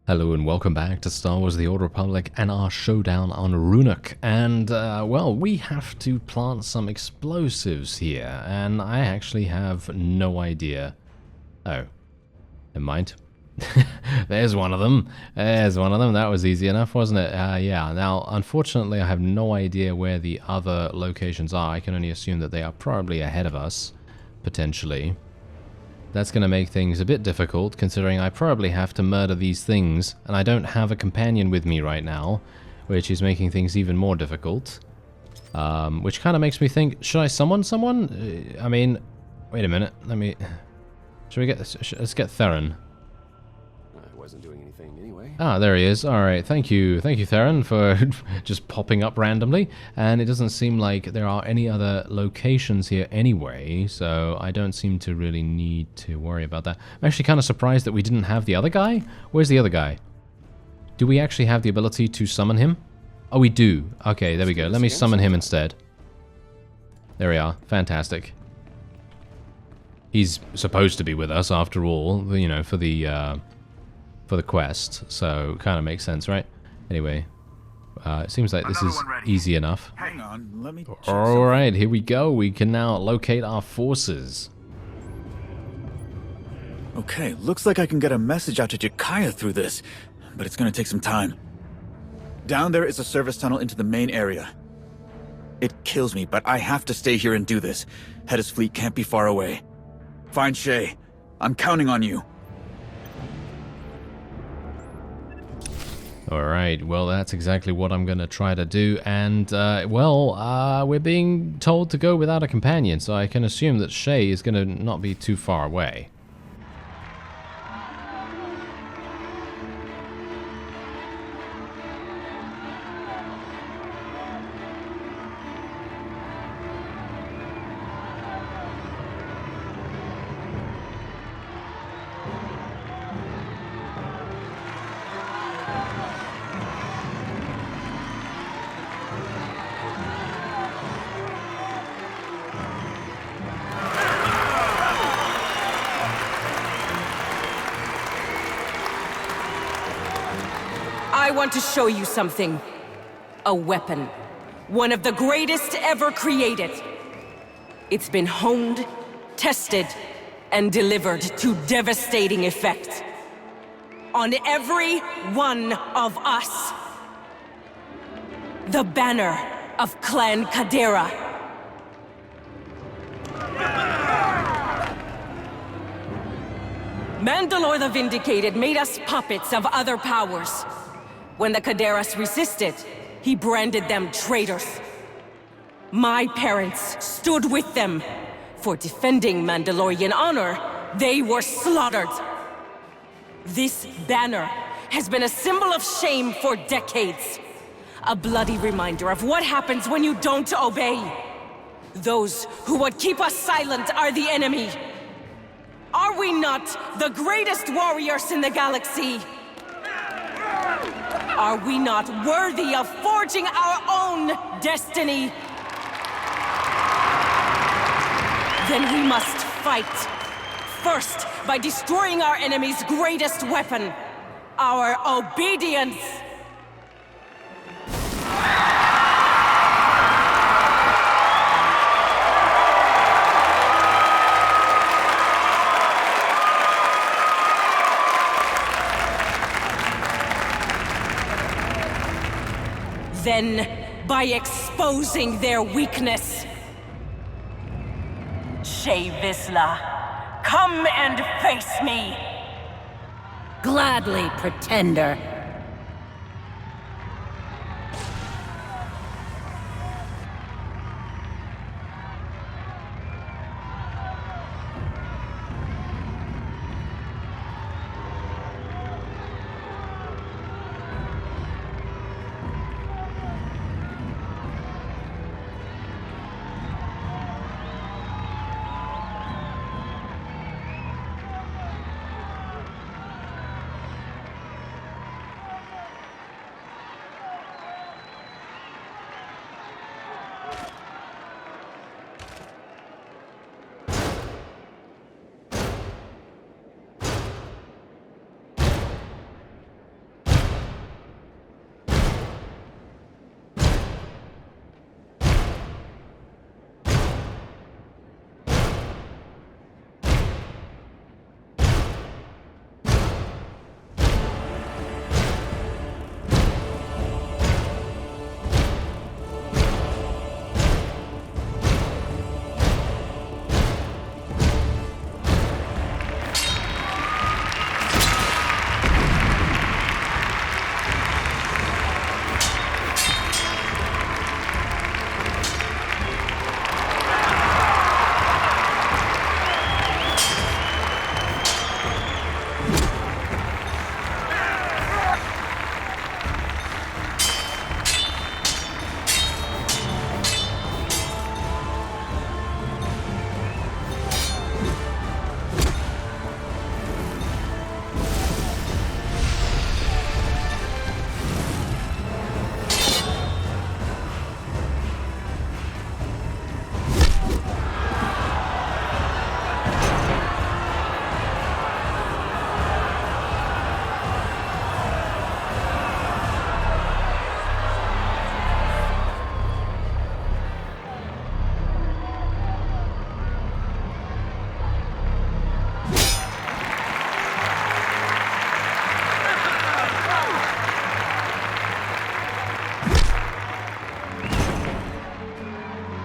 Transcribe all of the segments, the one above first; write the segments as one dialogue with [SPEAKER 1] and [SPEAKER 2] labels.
[SPEAKER 1] Hello and welcome back to Star Wars The Old Republic and our showdown on Ruhnuk. And, well, we have to plant some explosives here, and I actually have no idea. Oh, never mind. There's one of them. There's one of them. That was easy enough, wasn't it? Yeah. Now, unfortunately, I have no idea where the other locations are. I can only assume that they are probably ahead of us, potentially. That's going to make things a bit difficult, considering I probably have to murder these things, and I don't have a companion with me right now, which is making things even more difficult. Which kind of makes me think, should I summon someone? I mean, wait a minute, let me... Should we get... Let's get Theron.
[SPEAKER 2] I wasn't doing anything anyway.
[SPEAKER 1] Ah, there he is. Alright, thank you, Theron, for just popping up randomly. And it doesn't seem like there are any other locations here anyway, so I don't seem to really need to worry about that. I'm actually kind of surprised that we didn't have the other guy. Where's the other guy? Do we actually have the ability to summon him? Oh, we do. Okay, there we go. Let me summon him instead. There we are. Fantastic. He's supposed to be with us, after all, you know, for the quest, so kind of makes sense, right? Anyway, it seems like this is easy enough.
[SPEAKER 3] Hang on, let me check
[SPEAKER 1] Alright, here we go. We can now locate our forces.
[SPEAKER 3] Okay, looks like I can get a message out to Jakaya through this, but it's gonna take some time. Down there is a service tunnel into the main area. It kills me, but I have to stay here and do this. HETA's fleet can't be far away. Find SHAE. I'm counting on you.
[SPEAKER 1] Alright, well that's exactly what I'm going to try to do, and, we're being told to go without a companion, so I can assume that SHAE is going to not be too far away.
[SPEAKER 4] I want to show you something. A weapon. One of the greatest ever created. It's been honed, tested, and delivered to devastating effect. On every one of us. The banner of Clan Kadera. Mandalore the Vindicated made us puppets of other powers. When the Kaderas resisted, he branded them traitors. My parents stood with them. For defending Mandalorian honor, they were slaughtered. This banner has been a symbol of shame for decades. A bloody reminder of what happens when you don't obey. Those who would keep us silent are the enemy. Are we not the greatest warriors in the galaxy? Are we not worthy of forging our own destiny? Then we must fight. First, by destroying our enemy's greatest weapon, our obedience. Then, by exposing their weakness. SHAE Vizsla, come and face me!
[SPEAKER 5] Gladly, Pretender.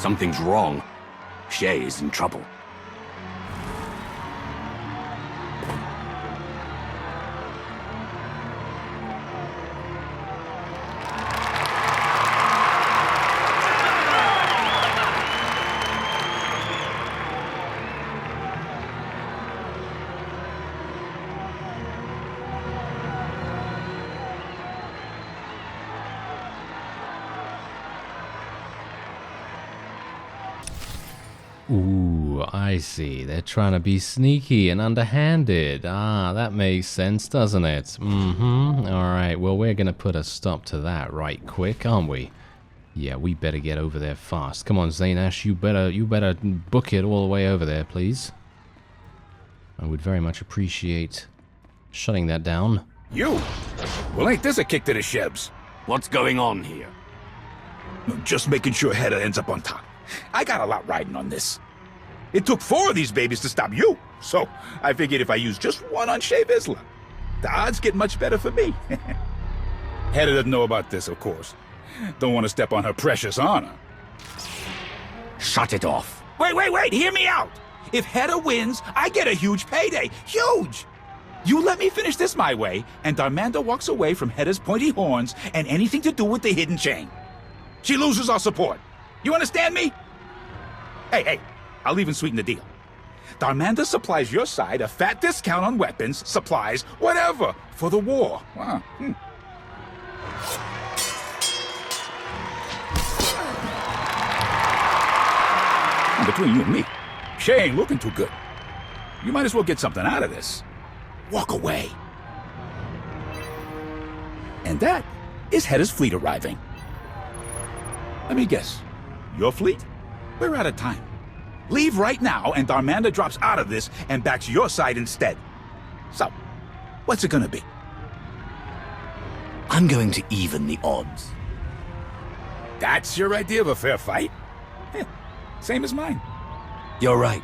[SPEAKER 5] Something's wrong. SHAE is in trouble.
[SPEAKER 1] Ooh, I see. They're trying to be sneaky and underhanded. Ah, that makes sense, doesn't it? Mm-hmm. Alright, well, we're gonna put a stop to that right quick, aren't we? Yeah, we better get over there fast. Come on, Zaynash, you better book it all the way over there, please. I would very much appreciate shutting that down.
[SPEAKER 6] You? Well, ain't this a kick to the shebs?
[SPEAKER 5] What's going on here?
[SPEAKER 6] Just making sure HETA ends up on top. I got a lot riding on this. It took 4 of these babies to stop you, so I figured if I use just one on SHAE Vizsla, the odds get much better for me. HETA doesn't know about this, of course. Don't want to step on her precious honor.
[SPEAKER 5] Shut it off.
[SPEAKER 6] Wait, hear me out! If HETA wins, I get a huge payday. Huge! You let me finish this my way, and Darmanda walks away from HETA's pointy horns and anything to do with the hidden chain. She loses our support. You understand me? Hey, I'll even sweeten the deal. Darmanda supplies your side a fat discount on weapons, supplies, whatever, for the war. Wow. Between you and me, SHAE ain't looking too good. You might as well get something out of this. Walk away. And that is HETA's fleet arriving. Let me guess. Your fleet? We're out of time. Leave right now, and Darmanda drops out of this and backs your side instead. So, what's it gonna be?
[SPEAKER 5] I'm going to even the odds.
[SPEAKER 6] That's your idea of a fair fight? Same as mine.
[SPEAKER 5] You're right.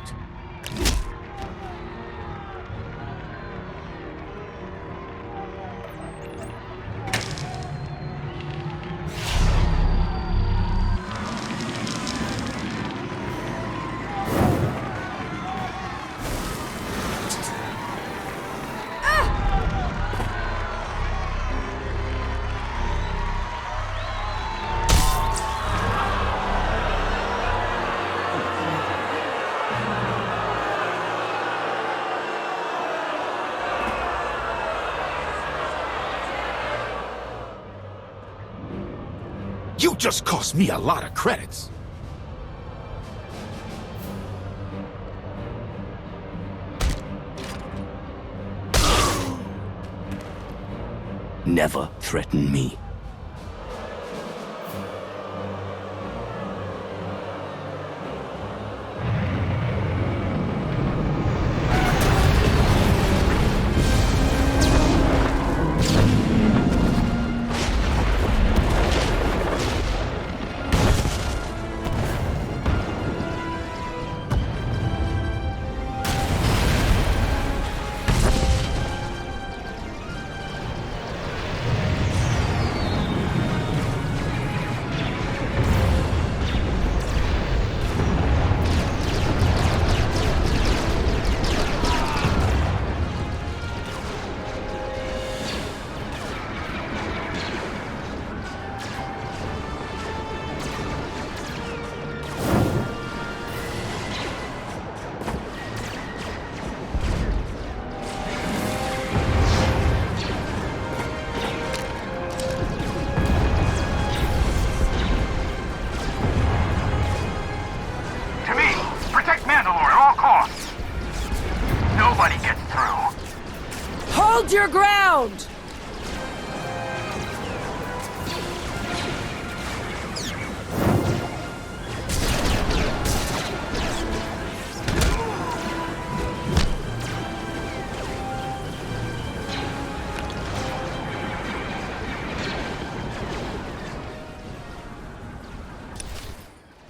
[SPEAKER 6] You just cost me a lot of credits.
[SPEAKER 5] Never threaten me.
[SPEAKER 4] Hold your ground!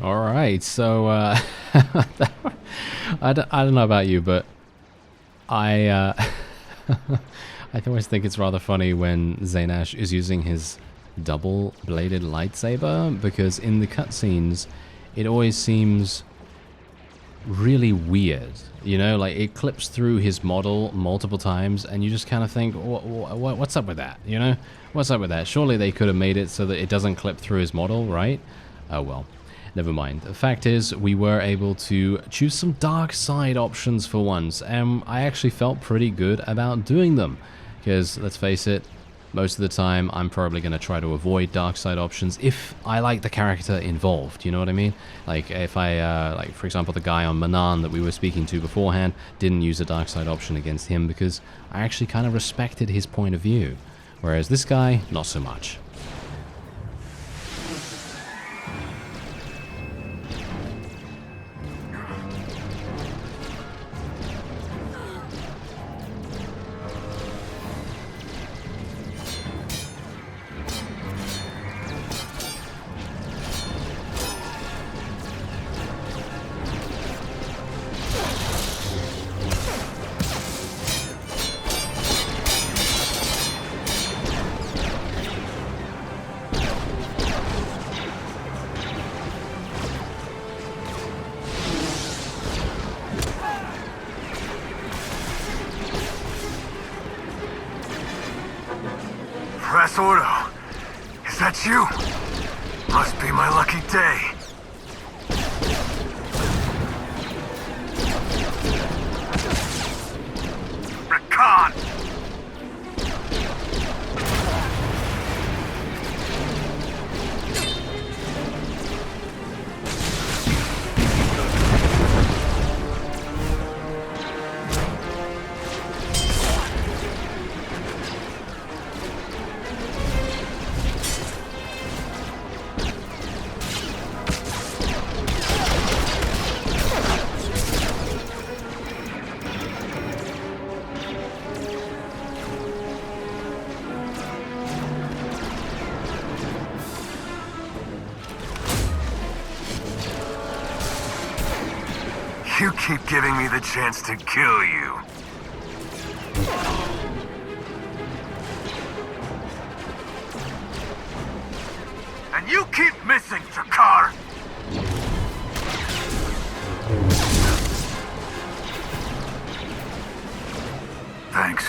[SPEAKER 1] All right, so I don't know about you, but I always think it's rather funny when Zaynash is using his double-bladed lightsaber, because in the cutscenes it always seems really weird. You know, like it clips through his model multiple times and you just kind of think, what's up with that? You know, what's up with that? Surely they could have made it so that it doesn't clip through his model, right? Oh well, never mind. The fact is, we were able to choose some dark side options for once, and I actually felt pretty good about doing them. Because, let's face it, most of the time I'm probably going to try to avoid dark side options if I like the character involved, you know what I mean? Like, if I, like, for example, the guy on Manan that we were speaking to beforehand, didn't use a dark side option against him because I actually kind of respected his point of view. Whereas this guy, not so much.
[SPEAKER 7] SWTOR, is that you? Must be my lucky day. Recon! You keep giving me the chance to kill you. And you keep missing, Jakar! Thanks.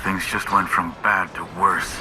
[SPEAKER 7] Things just went from bad to worse.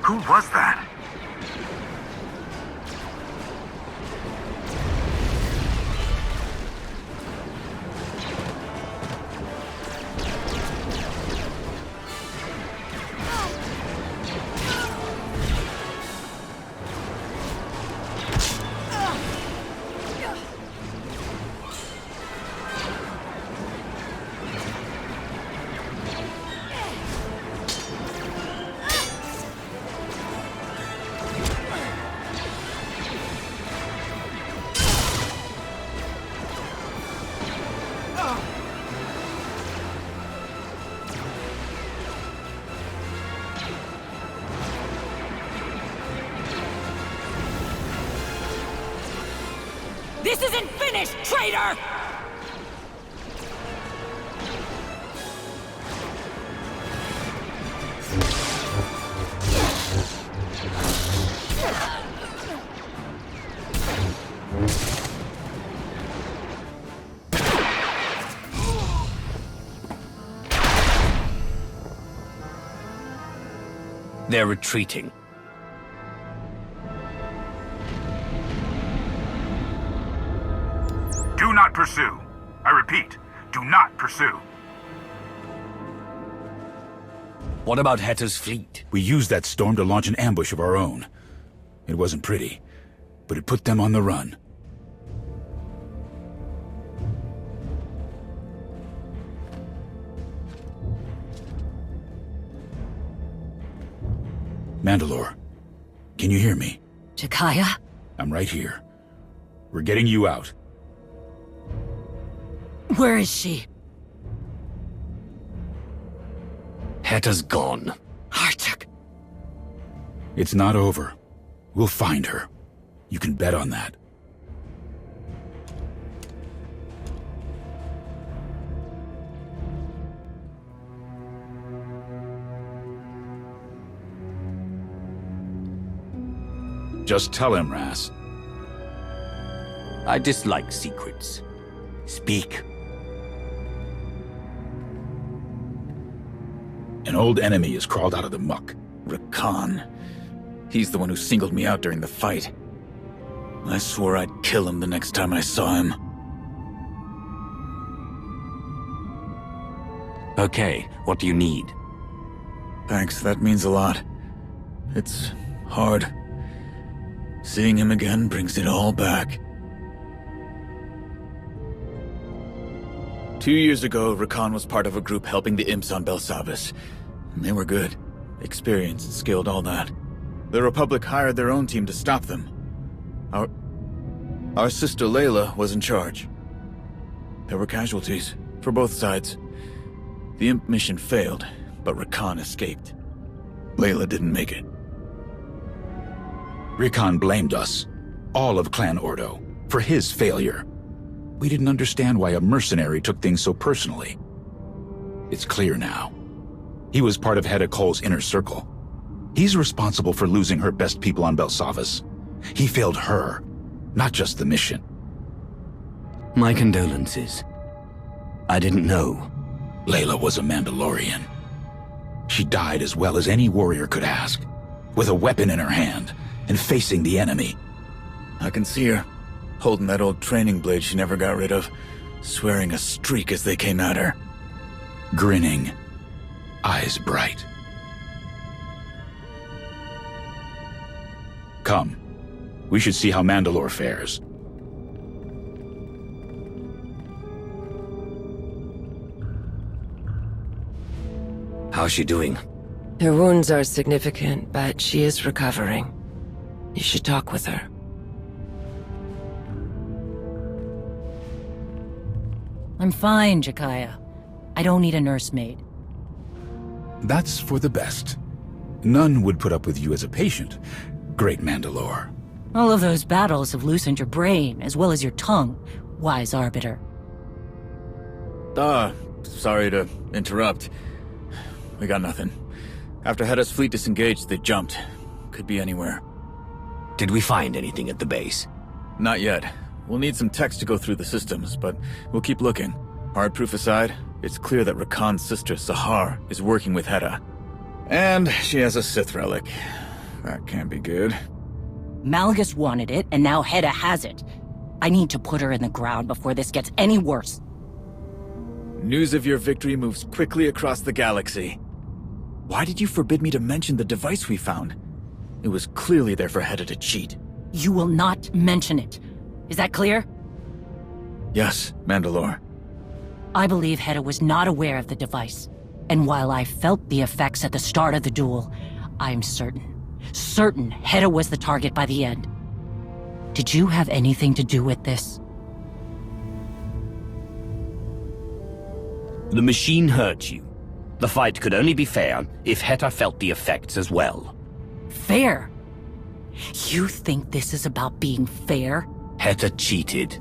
[SPEAKER 7] Who was that?
[SPEAKER 4] This isn't finished, traitor!
[SPEAKER 5] They're retreating.
[SPEAKER 7] Do not pursue. I repeat, Do not pursue.
[SPEAKER 5] What about HETA's fleet?
[SPEAKER 6] We used that storm to launch an ambush of our own. It wasn't pretty, but it put them on the run. Mandalore, can you hear me?
[SPEAKER 8] Jakaya?
[SPEAKER 6] I'm right here. We're getting you out.
[SPEAKER 8] Where is she?
[SPEAKER 5] HETA's gone.
[SPEAKER 8] Artuk.
[SPEAKER 6] It's not over. We'll find her. You can bet on that. Just tell him, Ras.
[SPEAKER 5] I dislike secrets. Speak.
[SPEAKER 6] An old enemy has crawled out of the muck.
[SPEAKER 3] Rakan. He's the one who singled me out during the fight. I swore I'd kill him the next time I saw him.
[SPEAKER 5] Okay, what do you need?
[SPEAKER 3] Thanks, that means a lot. It's hard. Seeing him again brings it all back. 2 years ago, Rakan was part of a group helping the imps on Belsavis. They were good. Experienced, skilled, all that. The Republic hired their own team to stop them. Our sister Layla was in charge. There were casualties, for both sides. The imp mission failed, but Rakan escaped. Layla didn't make it.
[SPEAKER 6] Rakan blamed us, all of Clan Ordo, for his failure. We didn't understand why a mercenary took things so personally. It's clear now. He was part of HETA Cole's inner circle. He's responsible for losing her best people on Belsavis. He failed her, not just the mission.
[SPEAKER 5] My condolences. I didn't know.
[SPEAKER 6] Layla was a Mandalorian. She died as well as any warrior could ask, with a weapon in her hand and facing the enemy.
[SPEAKER 3] I can see her, holding that old training blade she never got rid of, swearing a streak as they came at her.
[SPEAKER 6] Grinning, eyes bright. Come, we should see how Mandalore fares.
[SPEAKER 5] How's she doing?
[SPEAKER 9] Her wounds are significant, but she is recovering. You should talk with her.
[SPEAKER 8] I'm fine, Jakaya. I don't need a nursemaid.
[SPEAKER 6] That's for the best. None would put up with you as a patient, great Mandalore.
[SPEAKER 8] All of those battles have loosened your brain, as well as your tongue, wise arbiter.
[SPEAKER 3] Sorry to interrupt. We got nothing. After HETA's fleet disengaged, they jumped. Could be anywhere.
[SPEAKER 5] Did we find anything at the base?
[SPEAKER 3] Not yet. We'll need some techs to go through the systems, but we'll keep looking. Hard proof aside, it's clear that Rakan's sister, Sahar, is working with HETA. And she has a Sith relic. That can't be good.
[SPEAKER 8] Malgus wanted it, and now HETA has it. I need to put her in the ground before this gets any worse.
[SPEAKER 3] News of your victory moves quickly across the galaxy. Why did you forbid me to mention the device we found? It was clearly there for HETA to cheat.
[SPEAKER 8] You will not mention it. Is that clear?
[SPEAKER 3] Yes, Mandalore.
[SPEAKER 8] I believe HETA was not aware of the device. And while I felt the effects at the start of the duel, I'm certain HETA was the target by the end. Did you have anything to do with this?
[SPEAKER 5] The machine hurt you. The fight could only be fair if HETA felt the effects as well.
[SPEAKER 8] Fair? You think this is about being fair?
[SPEAKER 5] HETA cheated.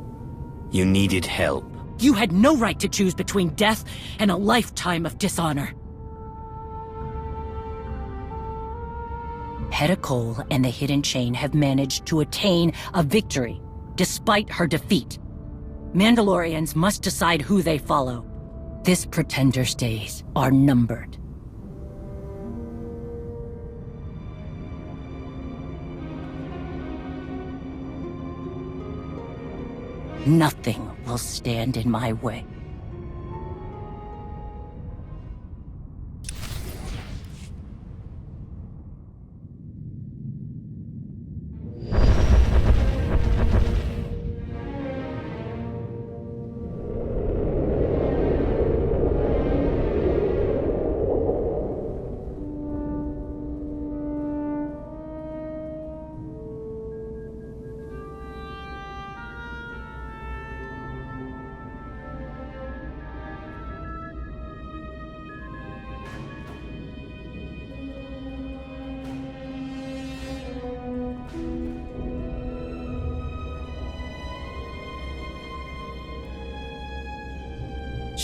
[SPEAKER 5] You needed help.
[SPEAKER 8] You had no right to choose between death and a lifetime of dishonor. HETA Cole and the Hidden Chain have managed to attain a victory, despite her defeat. Mandalorians must decide who they follow. This Pretender's days are numbered. Nothing will stand in my way.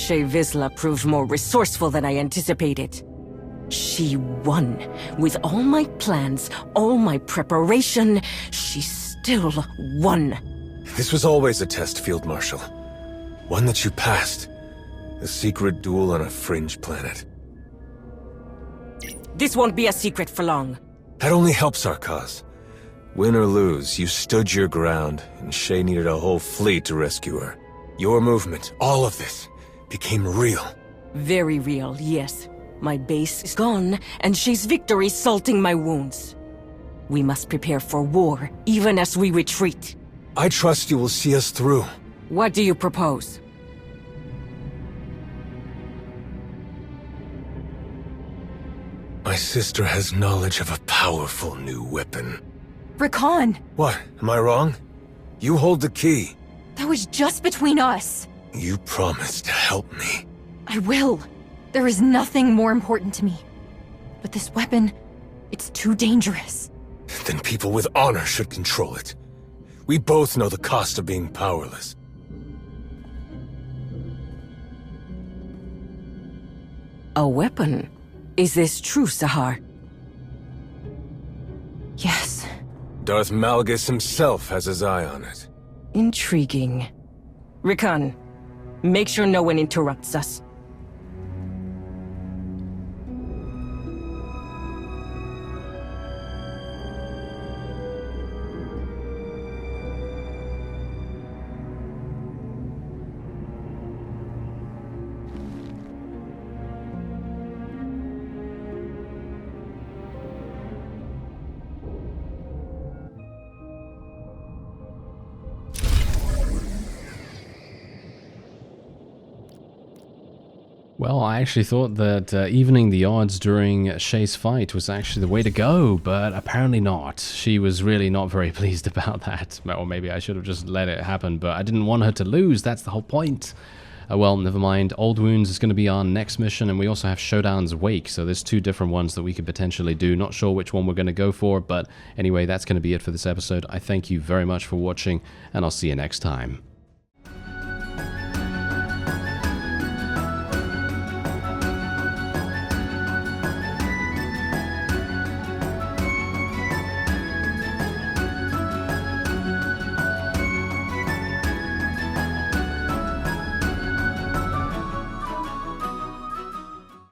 [SPEAKER 4] SHAE Vizsla proved more resourceful than I anticipated. She won. With all my plans, all my preparation, she still won.
[SPEAKER 10] This was always a test, Field Marshal. One that you passed. A secret duel on a fringe planet.
[SPEAKER 4] This won't be a secret for long.
[SPEAKER 10] That only helps our cause. Win or lose, you stood your ground, and SHAE needed a whole fleet to rescue her. Your movement, all of this, became real.
[SPEAKER 4] Very real, yes. My base is gone, and SHAE's victory salting my wounds. We must prepare for war, even as we retreat.
[SPEAKER 10] I trust you will see us through.
[SPEAKER 4] What do you propose?
[SPEAKER 10] My sister has knowledge of a powerful new weapon.
[SPEAKER 11] Rakan!
[SPEAKER 10] What? Am I wrong? You hold the key.
[SPEAKER 11] That was just between us.
[SPEAKER 10] You promised to help me.
[SPEAKER 11] I will. There is nothing more important to me. But this weapon, it's too dangerous.
[SPEAKER 10] Then people with honor should control it. We both know the cost of being powerless.
[SPEAKER 4] A weapon? Is this true, Sahar?
[SPEAKER 11] Yes.
[SPEAKER 10] Darth Malgus himself has his eye on it.
[SPEAKER 4] Intriguing. Rakan, make sure no one interrupts us.
[SPEAKER 1] Well, I actually thought that evening the odds during SHAE's fight was actually the way to go, but apparently not. She was really not very pleased about that. Or maybe I should have just let it happen, but I didn't want her to lose. That's the whole point. Well, never mind. Old Wounds is going to be our next mission, and we also have Showdown's Wake, so there's two different ones that we could potentially do. Not sure which one we're going to go for, but anyway, that's going to be it for this episode. I thank you very much for watching, and I'll see you next time.